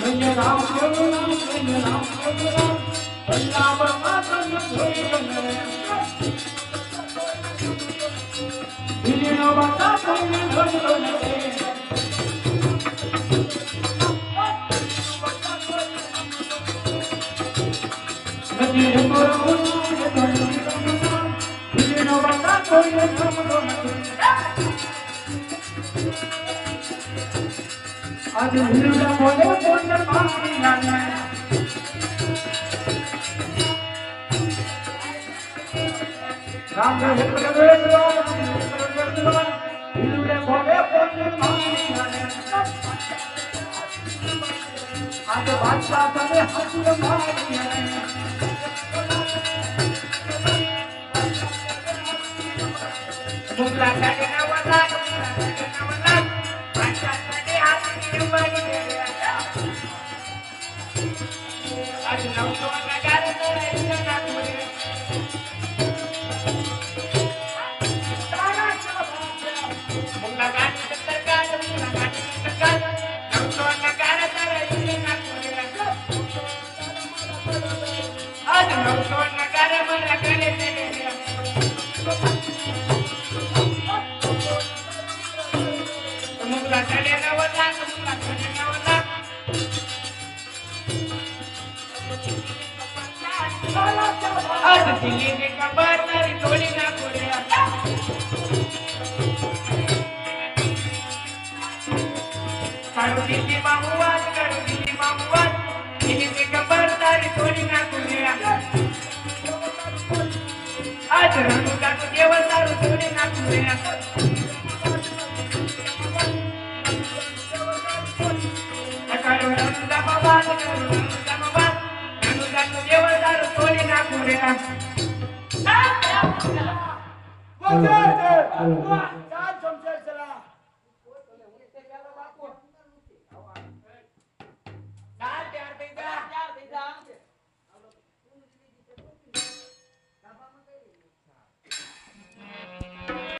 राम जय राम पंजाब मातन धोरे दिलिनो बता कोने धोरे नदी मोर दिलिनो बता कोने धोरे आज हिरडा बोले बोल पानी लाने राम हिरडे बोले बोल पानी लाने आज बादशाह तने हंस मारी मुगला काटे ना वाला आज नवतो नगार तेरे ना कोई मुगला काटे सरकार मुगला काटे सरकार नवतो नगार तेरे ना कोई आज नवतो नगार मरा करे तेरे मुगला काटे ना वाला मुगला काटे ना वाला आज दिल्ली में कबर तारी थोड़ी ना कोड़े करो दिल्ली मामुआत दिल्ली में कबर तारी थोड़ी ना कोड़े आज रंगू का तो केवल तारू थोड़ी ना कोड़े करो रंगू का मवाद केवल तारू थोड़ी ना कोड़े